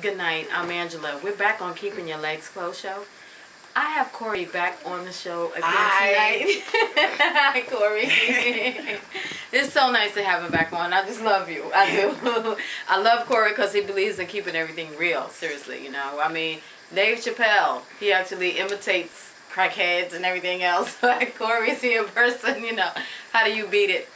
Good night. I'm Angela. We're back on Keeping Your Legs Closed show. I have Corey back on the show again tonight. Hi, Corey. It's so nice to have him back on. I just love you. I do. I love Corey because he believes in keeping everything real. Seriously, you know. I mean, Dave Chappelle, he actually imitates crackheads and everything else. Like Corey's here in person, you know. How do you beat it?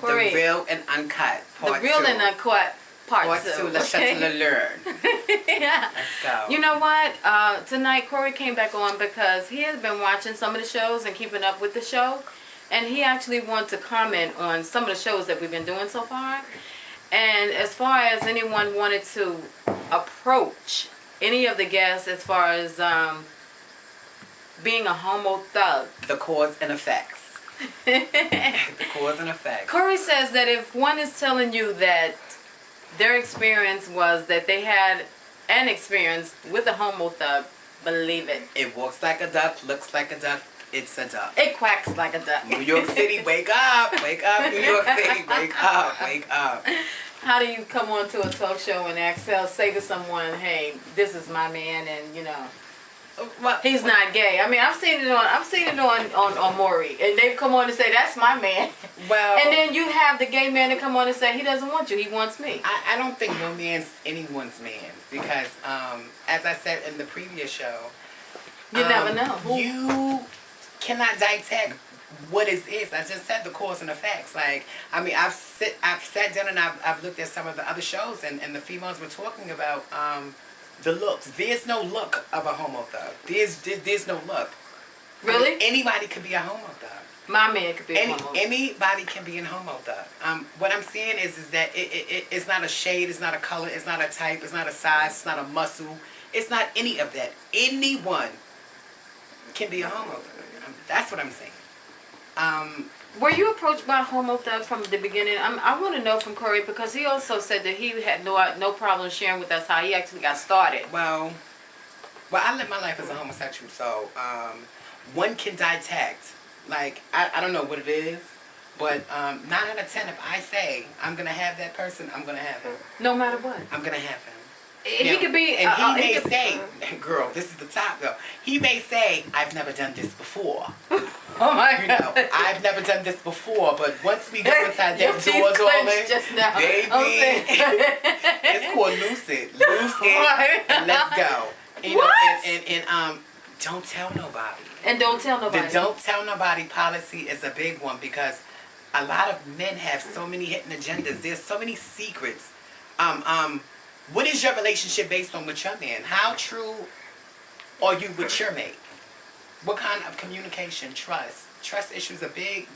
Corey, the real and uncut. The real and uncut. Part two. Let's learn. Yeah. Let's go. You know what? Tonight Corey came back on because he has been watching some of the shows and keeping up with the show, and he actually wanted to comment on some of the shows that we've been doing so far. And as far as anyone wanted to approach any of the guests as far as being a homo thug, the cause and effects. The cause and effects. Corey says that if one is telling you that their experience was that they had an experience with a homo thug, believe it. It walks like a duck, looks like a duck, it's a duck. It quacks like a duck. New York City, wake up, wake up, New York City, wake up, wake up. How do you come on to a talk show and say to someone, hey, this is my man, and you know, well, he's not gay. I mean, I've seen it on Maury, and they've come on and say, that's my man. Well, and then you have the gay man to come on and say, he doesn't want you, he wants me. I don't think no man's anyone's man, because as I said in the previous show, you never know. You cannot dissect what is this. I just said the cause and effects. Like, I mean, I've sat down and I've looked at some of the other shows, and the females were talking about the looks. There's no look of a homo thug. There's no look. Really? I mean, anybody could be a homo thug. My man could be a homo thug. Anybody can be a homo thug. What I'm saying is that it's not a shade, it's not a color, it's not a type, it's not a size, it's not a muscle. It's not any of that. Anyone can be a homo thug. That's what I'm saying. Were you approached by a homo thug from the beginning? I want to know from Corey, because he also said that he had no problem sharing with us how he actually got started. Well, I live my life as a homosexual, so one can detect. Like, I don't know what it is, but 9 out of 10, if I say I'm gonna have that person, I'm gonna have him. No matter what. I'm gonna have him. He could be, and he may say, girl, this is the top though. He may say, I've never done this before. Oh my God. You know, I've never done this before, but once we go inside that doors, just now. Baby, it's called lucid. Lucid, and let's go. You know, and don't tell nobody. And don't tell nobody. The don't tell nobody policy is a big one, because a lot of men have so many hidden agendas. There's so many secrets. What is your relationship based on with your man? How true are you with your mate? What kind of communication? Trust. Trust issues a big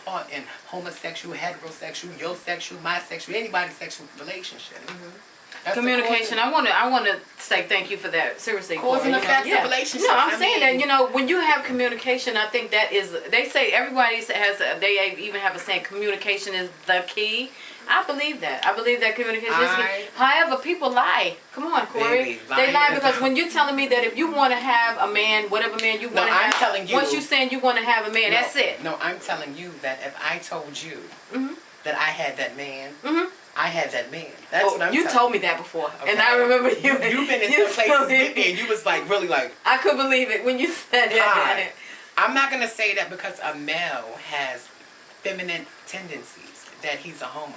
part in homosexual, heterosexual, your sexual, my sexual, anybody's sexual relationship. Communication. I want to say thank you for that. Seriously, cause and effects of relationships. No, I'm saying that, you know, when you have communication, I think that is. They say everybody has. They even have a saying, communication is the key. I believe that. I believe that communication is the key. However, people lie. Come on, Corey. Baby, they lie because when you're telling me that if you want to have a man, whatever man you want to have, telling you, once you're saying you want to have a man, that's it. No, I'm telling you that if I told you that I had that man. I had that man. That's what I'm You told me that before. Okay. And I remember you. You've been in some places with me and you was like, really like. I couldn't believe it when you said that. I'm not going to say that because a male has feminine tendencies, that he's a homo.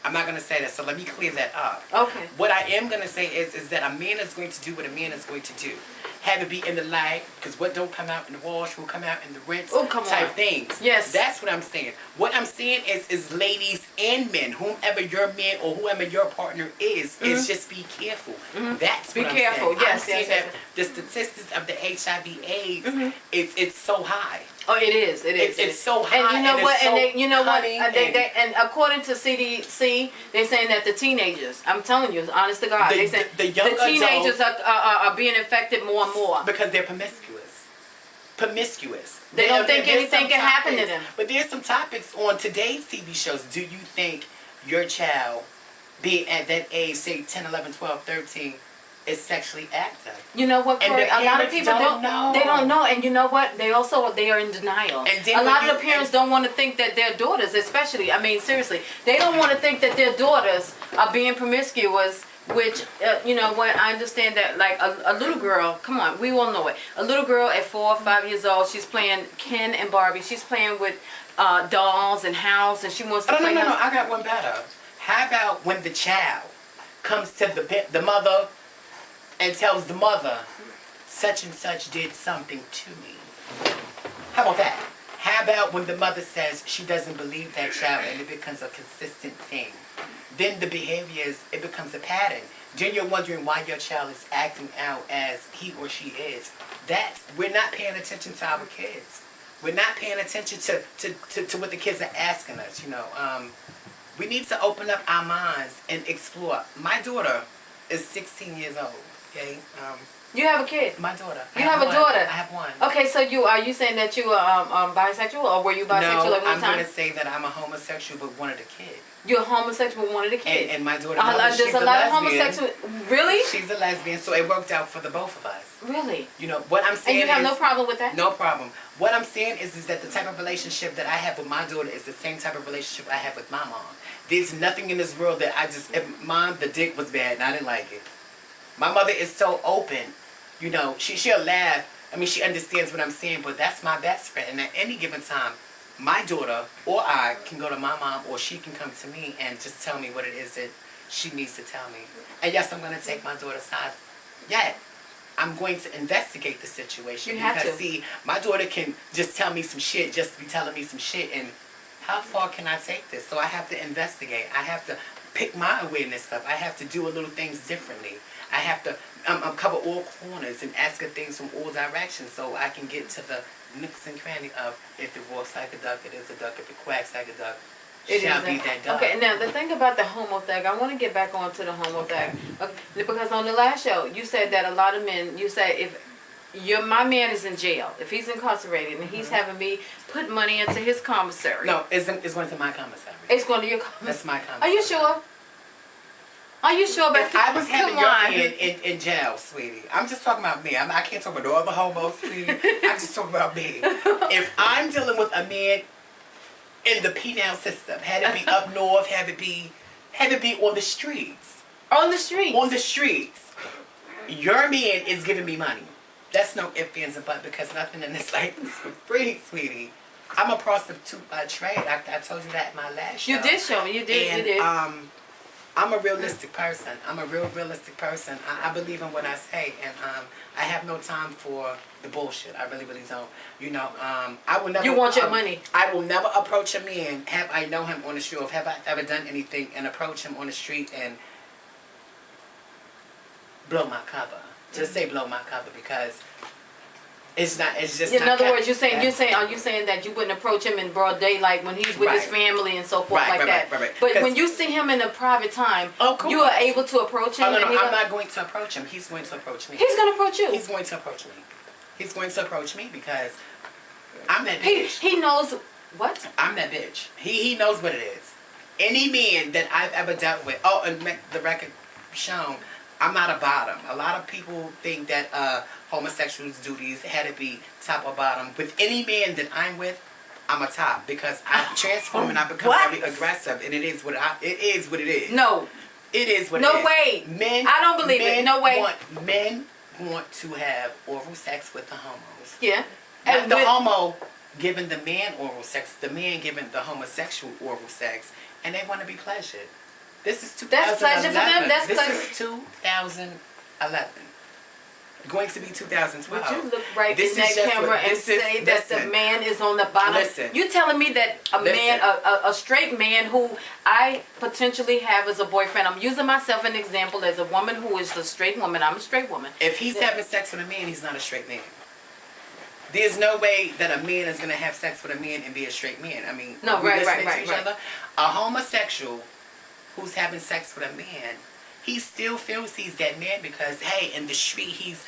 I'm not going to say that, so let me clear that up. Okay. What I am going to say is that a man is going to do what a man is going to do. Have it be in the light, because what don't come out in the wash will come out in the rinse type things. Yes. That's what I'm saying. What I'm saying is ladies and men, whomever your man or whoever your partner is just be careful. That's what I'm saying. Be careful, yes. I'm saying that the statistics of the HIV/AIDS, it's so high. Oh, it is. It is. It's so high. And you know what? And you know what? And according to CDC, they're saying that the teenagers. I'm telling you, honest to God, they say the teenagers are being infected more and more because they're promiscuous. They don't think anything can happen to them. But there's some topics on today's TV shows. Do you think your child, being at that age, say 10, 11, 12, 13, is sexually active? You know what, Corey? A lot of people don't know. They don't know, and you know what? They are in denial. And a lot of the parents don't want to think that their daughters, especially, I mean, seriously, they don't want to think that their daughters are being promiscuous which, you know what, I understand that, like, a little girl, come on, we all know it. A little girl at 4 or 5 years old, she's playing Ken and Barbie. She's playing with dolls and house, and she wants to play. No, I got one better. How about when the child comes to the mother and tells the mother, such and such did something to me? How about that? How about when the mother says she doesn't believe that child and it becomes a consistent thing? Then the behaviors, it becomes a pattern. Then you're wondering why your child is acting out as he or she is. We're not paying attention to our kids. We're not paying attention to what the kids are asking us, you know. We need to open up our minds and explore. My daughter is 16 years old, okay? You have a kid? My daughter. You have a daughter? I have one. Okay, so are you saying that you are bisexual, or were you bisexual at one I'm time? going to say that I'm a homosexual but wanted a kid. You're a homosexual but wanted a kid? And my daughter, there's a lot of homosexual. Really? She's a lesbian, so it worked out for the both of us. Really? You know, what I'm saying And you have no problem with that? No problem. What I'm saying is that the type of relationship that I have with my daughter is the same type of relationship I have with my mom. There's nothing in this world that Mom, the dick was bad and I didn't like it. My mother is so open. You know, she'll laugh. I mean, she understands what I'm saying, but that's my best friend. And at any given time, my daughter or I can go to my mom, or she can come to me and just tell me what it is that she needs to tell me. And yes, I'm going to take my daughter's side. Yet, I'm going to investigate the situation. You have to. See, my daughter can just tell me some shit, just be telling me some shit, and how far can I take this? So I have to investigate. I have to pick my awareness up. I have to do a little things differently. I have to cover all corners and ask her things from all directions so I can get to the nooks and cranny of, if it walks like a duck, it is a duck. If it quacks like a duck, it shall be that duck. Okay, now the thing about the homo thing, I want to get back onto the homo thing. Okay, because on the last show, you said that a lot of men, you said if my man is in jail, if he's incarcerated and he's having me put money into his commissary. No, it's going to my commissary. It's going to your commissary. That's my commissary. Are you sure? Are you sure about if I was having your man in jail, sweetie, I'm just talking about me. I can't talk about no other homos, sweetie. I'm just talking about me. If I'm dealing with a man in the penal system, had it be up north, have it be on the streets. On the streets? On the streets. Your man is giving me money. That's no ifs, ands, and buts, because nothing in this life is for free, sweetie. I'm a prostitute by trade. I told you that in my last show. You did show me. You did. I'm a realistic person. I'm a realistic person. I believe in what I say, and I have no time for the bullshit. I really don't. You know, I will never. You want your money. I will never approach a man. Have I know him on the street, or have I ever done anything and approach him on the street and blow my cover? Just say blow my cover, because it's not. It's just. In other words, are you saying that you wouldn't approach him in broad daylight when he's with his family and so forth that? Right. But when you see him in a private time, you are able to approach him. Oh, no, I'm not going to approach him. He's going to approach me. He's going to approach you. He's going to approach me. He's going to approach me because I'm that bitch. He knows what? I'm that bitch. He knows what it is. Any man that I've ever dealt with. Oh, and the record shown. I'm not a bottom. A lot of people think that homosexuals' duties had to be top or bottom. With any man that I'm with, I'm a top, because I transform and I become very aggressive, and it is what it is. No. It is what it is. No way. Men. I don't believe it. No way. Men want to have oral sex with the homos. Yeah. Not the homo giving the man oral sex, the man giving the homosexual oral sex, and they want to be pleasured. This is 2011. That's pleasure for them. That's pleasure. This is 2011. Going to be 2012. Would you look right in that camera and say that the man is on the bottom? Listen. You telling me that a straight man who I potentially have as a boyfriend, I'm using myself an example as a woman who is a straight woman. I'm a straight woman. If he's having sex with a man, he's not a straight man. There's no way that a man is going to have sex with a man and be a straight man. I mean, no, right. A homosexual who's having sex with a man, he still feels he's that man because, hey, in the street, he's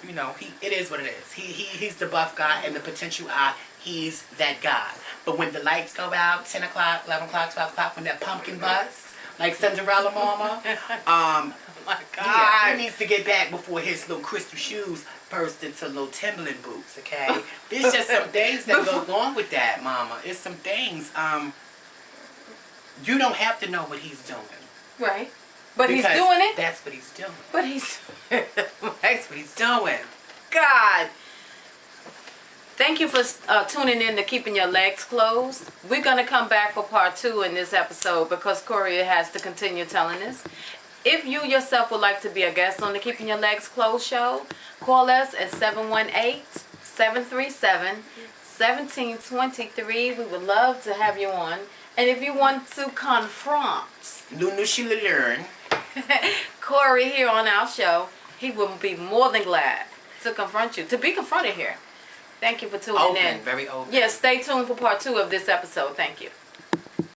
you know, it is what it is. He's the buff guy, and the potential eye, he's that guy. But when the lights go out, 10 o'clock, 11 o'clock, 12 o'clock, when that pumpkin busts, like Cinderella Mama, oh my God. Yeah, he needs to get back before his little crystal shoes burst into little Timberland boots, okay? There's just some things that go along with that, Mama. It's some things, you don't have to know what he's doing. Right. But Because he's doing it. That's what he's doing. But he's That's what he's doing. God. Thank you for tuning in to Keeping Your Legs Closed. We're going to come back for part 2 in this episode because Corey has to continue telling us. If you yourself would like to be a guest on the Keeping Your Legs Closed show, call us at 718-737-1723. We would love to have you on. And if you want to confront Corey here on our show, he will be more than glad to confront you, to be confronted here. Thank you for tuning in. Very open. Yes, stay tuned for part 2 of this episode. Thank you.